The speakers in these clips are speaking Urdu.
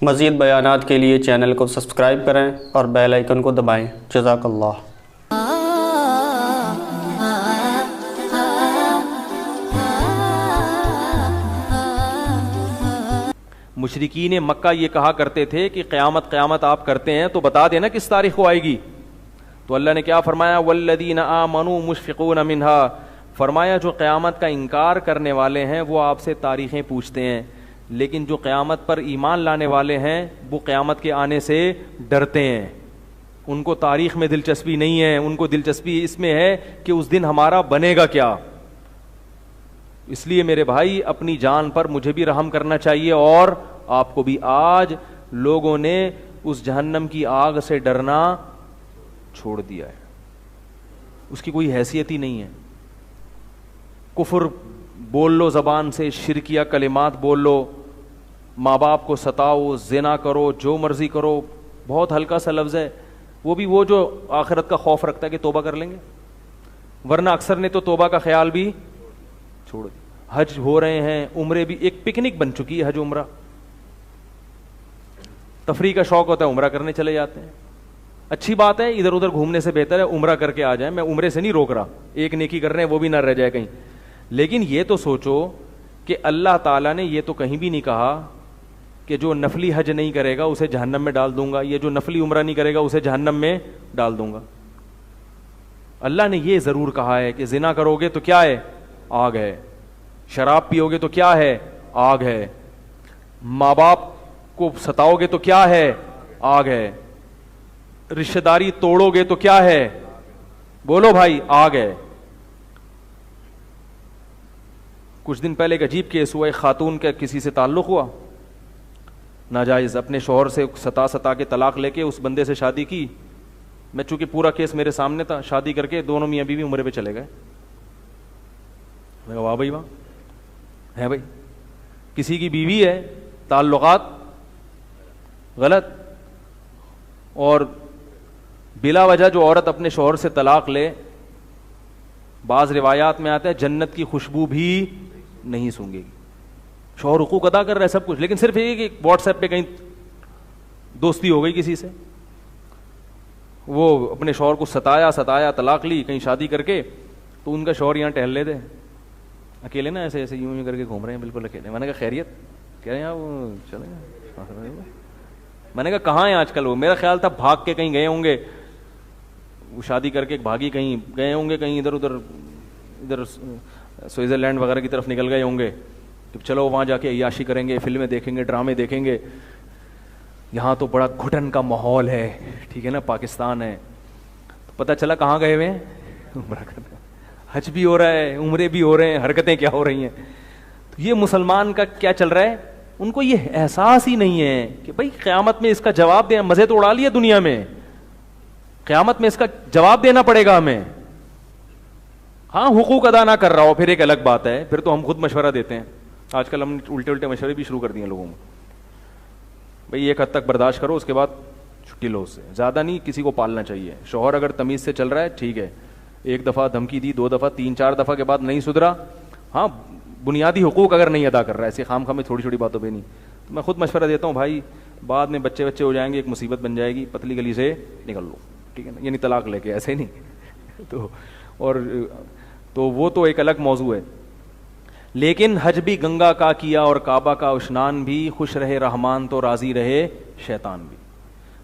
مزید بیانات کے لیے چینل کو سبسکرائب کریں اور بیل آئیکن کو دبائیں۔ جزاک اللہ۔ مشرکین مکہ یہ کہا کرتے تھے کہ قیامت آپ کرتے ہیں تو بتا دینا کس تاریخ کو آئے گی۔ تو اللہ نے کیا فرمایا؟ والذین آمنوا مشفقون منہا، فرمایا جو قیامت کا انکار کرنے والے ہیں وہ آپ سے تاریخیں پوچھتے ہیں، لیکن جو قیامت پر ایمان لانے والے ہیں وہ قیامت کے آنے سے ڈرتے ہیں۔ ان کو تاریخ میں دلچسپی نہیں ہے، ان کو دلچسپی اس میں ہے کہ اس دن ہمارا بنے گا کیا۔ اس لیے میرے بھائی اپنی جان پر مجھے بھی رحم کرنا چاہیے اور آپ کو بھی۔ آج لوگوں نے اس جہنم کی آگ سے ڈرنا چھوڑ دیا ہے، اس کی کوئی حیثیت ہی نہیں ہے۔ کفر بول لو زبان سے، شرکیہ کلمات بول لو، ماں باپ کو ستاؤ، زنا کرو، جو مرضی کرو، بہت ہلکا سا لفظ ہے، وہ بھی وہ جو آخرت کا خوف رکھتا ہے کہ توبہ کر لیں گے، ورنہ اکثر نے تو توبہ کا خیال بھی چھوڑ دیا۔ حج ہو رہے ہیں، عمرے بھی ایک پکنک بن چکی ہے، حج عمرہ تفریح کا شوق ہوتا ہے، عمرہ کرنے چلے جاتے ہیں۔ اچھی بات ہے، ادھر ادھر گھومنے سے بہتر ہے عمرہ کر کے آ جائیں۔ میں عمرے سے نہیں روک رہا، ایک نیکی کر رہے ہیں وہ بھی نہ رہ جائے کہیں، لیکن یہ تو سوچو کہ اللہ تعالیٰ نے یہ تو کہیں بھی نہیں کہا کہ جو نفلی حج نہیں کرے گا اسے جہنم میں ڈال دوں گا، یہ جو نفلی عمرہ نہیں کرے گا اسے جہنم میں ڈال دوں گا۔ اللہ نے یہ ضرور کہا ہے کہ زنا کرو گے تو کیا ہے؟ آگ ہے۔ شراب پیو گے تو کیا ہے؟ آگ ہے۔ ماں باپ کو ستاؤ گے تو کیا ہے؟ آگ ہے۔ رشتہ داری توڑو گے تو کیا ہے؟ بولو بھائی، آگ ہے۔ کچھ دن پہلے ایک عجیب کیس ہوا، ایک خاتون کا کسی سے تعلق ہوا ناجائز، اپنے شوہر سے ستا کے طلاق لے کے اس بندے سے شادی کی۔ میں چونکہ پورا کیس میرے سامنے تھا، شادی کر کے دونوں میاں بیوی عمرے پہ چلے گئے۔ میں کہا واہ بھائی واہ ہے بھائی، کسی کی بیوی ہے، تعلقات غلط، اور بلا وجہ جو عورت اپنے شوہر سے طلاق لے، بعض روایات میں آتا ہے جنت کی خوشبو بھی نہیں سونگے گی۔ شوہر حقوق ادا کر رہا ہے سب کچھ، لیکن صرف یہ کہ واٹس ایپ پہ کہیں دوستی ہو گئی کسی سے، وہ اپنے شوہر کو ستایا طلاق لی، کہیں شادی کر کے، تو ان کا شوہر یہاں ٹہل لیتے اکیلے نا، ایسے ایسے یوں کر کے گھوم رہے ہیں بالکل اکیلے۔ میں نے کہا خیریت؟ کہہ رہے ہیں وہ چلے گئے۔ میں نے کہا کہاں ہیں آج کل وہ؟ میرا خیال تھا بھاگ کے کہیں گئے ہوں گے، وہ شادی کر کے بھاگی کہیں گئے ہوں گے، کہیں ادھر سوئٹزرلینڈ وغیرہ کی طرف نکل گئے ہوں گے کہ چلو وہاں جا کے عیاشی کریں گے، فلمیں دیکھیں گے، ڈرامے دیکھیں گے۔ یہاں تو بڑا گھٹن کا ماحول ہے، ٹھیک ہے نا، پاکستان ہے۔ تو پتہ چلا کہاں گئے ہوئے ہیں؟ عمرہ کرنے۔ حج بھی ہو رہا ہے، عمرے بھی ہو رہے ہیں، حرکتیں کیا ہو رہی ہیں۔ تو یہ مسلمان کا کیا چل رہا ہے؟ ان کو یہ احساس ہی نہیں ہے کہ بھائی قیامت میں اس کا جواب دیں۔ مزے تو اڑا لیے دنیا میں، قیامت میں اس کا جواب دینا پڑے گا ہمیں۔ ہاں حقوق ادا نہ کر رہا ہو پھر ایک الگ بات ہے، پھر تو ہم خود مشورہ دیتے ہیں۔ آج کل ہم الٹے مشورے بھی شروع کر دیے لوگوں میں، بھئی ایک حد تک برداشت کرو، اس کے بعد چھٹی لو، اس سے زیادہ نہیں کسی کو پالنا چاہیے۔ شوہر اگر تمیز سے چل رہا ہے ٹھیک ہے، ایک دفعہ دھمکی دی، 2 دفعہ، 3-4 دفعہ کے بعد نہیں سدھرا، ہاں بنیادی حقوق اگر نہیں ادا کر رہا ہے، ایسے خام میں چھوٹی چھوٹی باتوں پہ نہیں، تو میں خود مشورہ دیتا ہوں بھائی بعد میں بچے ہو جائیں گے، ایک مصیبت بن جائے گی، پتلی گلی سے نکل لو، ٹھیک ہے نا، یعنی طلاق لے کے، ایسے نہیں تو وہ تو ایک الگ موضوع ہے۔ لیکن حج بھی گنگا کا کیا اور کعبہ کا اشنان بھی، خوش رہے رحمان تو راضی رہے شیطان بھی۔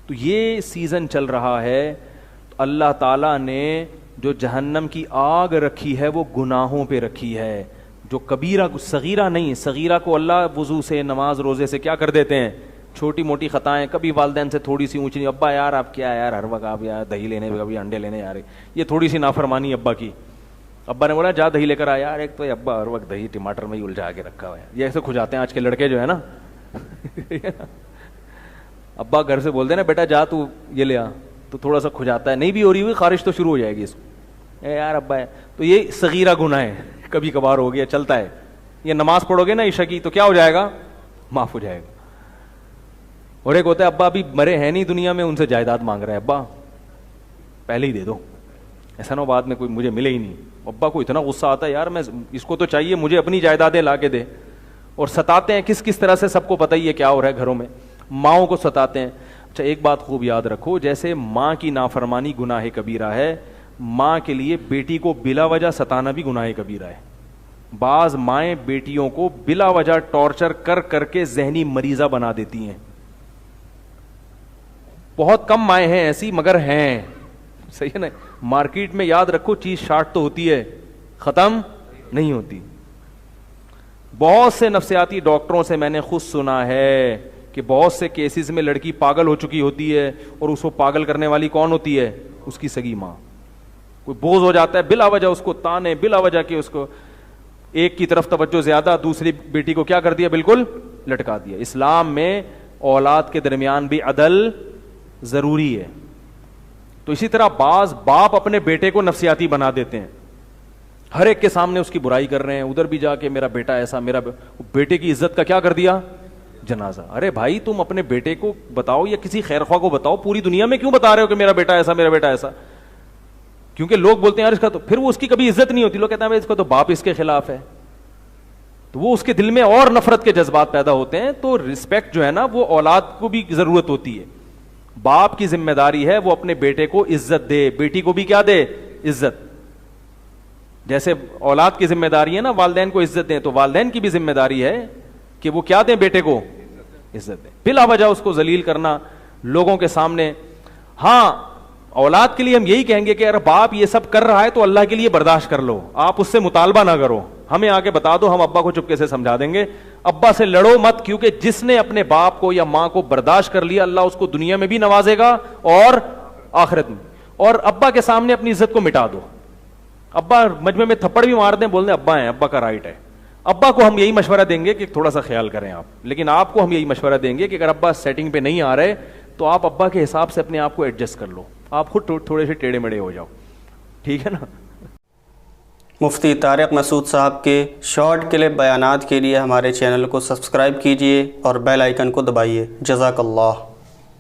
تو یہ سیزن چل رہا ہے، اللہ تعالیٰ نے جو جہنم کی آگ رکھی ہے وہ گناہوں پہ رکھی ہے، جو کبیرہ صغیرہ نہیں، صغیرہ کو اللہ وضو سے، نماز روزے سے کیا کر دیتے ہیں، چھوٹی موٹی خطائیں، کبھی والدین سے تھوڑی سی اونچی، ابا یار آپ کیا یار ہر وقت آپ یار دہی لینے، کبھی انڈے لینے جا رہے، یہ تھوڑی سی نافرمانی ابا کی۔ ابا نے بولا جا دہی لے کر آیا، یار ایک تو ابا ہر وقت دہی ٹماٹر میں ہی الجھا کے رکھا ہوا ہے، یہ ایسے کھجاتے ہیں آج کے لڑکے جو ہے نا ابا گھر سے بولتے ہیں نا بیٹا جا تو یہ لے آ، تو تھوڑا سا کھجاتا ہے، نہیں بھی ہو رہی ہوئی خارش تو شروع ہو جائے گی اس کو، اے یار ابا ہے، تو یہ صغیرہ گناہ ہے، کبھی کبھار ہو گیا چلتا ہے۔ یہ نماز پڑھو گے نا عشاء کی تو کیا ہو جائے گا، معاف ہو جائے گا۔ اور ایک ہوتا ہے ابا ابھی مرے ہیں نہیں دنیا میں، ان سے جائیداد مانگ رہے ہیں، ابا پہلے ہی دے دو، ایسا نہ بعد میں کوئی مجھے ملے ہی نہیں۔ ابا کو اتنا غصہ آتا ہے یار میں اس کو تو چاہیے مجھے اپنی جائیدادیں لا کے دے، اور ستاتے ہیں کس کس طرح سے، سب کو پتہ ہی ہے کیا ہو رہا ہے گھروں میں۔ ماؤں کو ستاتے ہیں. اچھا ایک بات خوب یاد رکھو, جیسے ماں کی نافرمانی گناہ کبیرہ ہے, ماں کے لیے بیٹی کو بلا وجہ ستانا بھی گناہ کبیرہ ہے. بعض مائیں بیٹیوں کو بلا وجہ ٹارچر کر کر کے ذہنی مریضہ بنا دیتی ہیں. بہت کم مائیں ہیں ایسی, مگر ہیں. صحیح ہے نا. مارکیٹ میں یاد رکھو چیز شارٹ تو ہوتی ہے, ختم نہیں ہوتی. بہت سے نفسیاتی ڈاکٹروں سے میں نے خود سنا ہے کہ بہت سے کیسز میں لڑکی پاگل ہو چکی ہوتی ہے, اور اس کو پاگل کرنے والی کون ہوتی ہے؟ اس کی سگی ماں. کوئی بوجھ ہو جاتا ہے بلا وجہ اس کو تانے, بلا وجہ کہ اس کو ایک کی طرف توجہ زیادہ, دوسری بیٹی کو کیا کر دیا؟ بالکل لٹکا دیا. اسلام میں اولاد کے درمیان بھی عدل ضروری ہے. تو اسی طرح بعض باپ اپنے بیٹے کو نفسیاتی بنا دیتے ہیں, ہر ایک کے سامنے اس کی برائی کر رہے ہیں, ادھر بھی جا کے میرا بیٹا ایسا, میرا بیٹے کی عزت کا کیا کر دیا؟ جنازہ. ارے بھائی تم اپنے بیٹے کو بتاؤ یا کسی خیر خواہ کو بتاؤ, پوری دنیا میں کیوں بتا رہے ہو کہ میرا بیٹا ایسا, میرا بیٹا ایسا؟ کیونکہ لوگ بولتے ہیں یار اس کا تو, پھر وہ اس کی کبھی عزت نہیں ہوتی. لوگ کہتے ہیں اس کا تو باپ اس کے خلاف ہے, تو وہ اس کے دل میں اور نفرت کے جذبات پیدا ہوتے ہیں. تو رسپیکٹ جو ہے نا وہ اولاد کو بھی ضرورت ہوتی ہے. باپ کی ذمہ داری ہے وہ اپنے بیٹے کو عزت دے, بیٹی کو بھی کیا دے؟ عزت. جیسے اولاد کی ذمہ داری ہے نا والدین کو عزت دیں, تو والدین کی بھی ذمہ داری ہے کہ وہ کیا دیں؟ بیٹے کو عزت دیں. بلا وجہ اس کو ذلیل کرنا لوگوں کے سامنے. ہاں اولاد کے لیے ہم یہی کہیں گے کہ اگر باپ یہ سب کر رہا ہے تو اللہ کے لیے برداشت کر لو, آپ اس سے مطالبہ نہ کرو, ہمیں آگے بتا دو, ہم ابا کو چپکے سے سمجھا دیں گے. ابا سے لڑو مت, کیونکہ جس نے اپنے باپ کو یا ماں کو برداشت کر لیا اللہ اس کو دنیا میں بھی نوازے گا اور آخرت میں. اور ابا کے سامنے اپنی عزت کو مٹا دو. ابا مجمع میں تھپڑ بھی مار دیں, بول دیں ابا ہیں, ابا کا رائٹ ہے. ابا کو ہم یہی مشورہ دیں گے کہ تھوڑا سا خیال کریں آپ, لیکن آپ کو ہم یہی مشورہ دیں گے کہ اگر ابا سیٹنگ پہ نہیں آ رہے تو آپ ابا کے حساب سے اپنے آپ کو ایڈجسٹ کر لو, آپ خود تھوڑے سے ٹیڑے مڑے ہو جاؤ, ٹھیک ہے نا. مفتی طارق مسعود صاحب کے شارٹ کلپ بیانات کے لیے ہمارے چینل کو سبسکرائب کیجیے اور بیل آئیکن کو دبائیے. جزاک اللہ.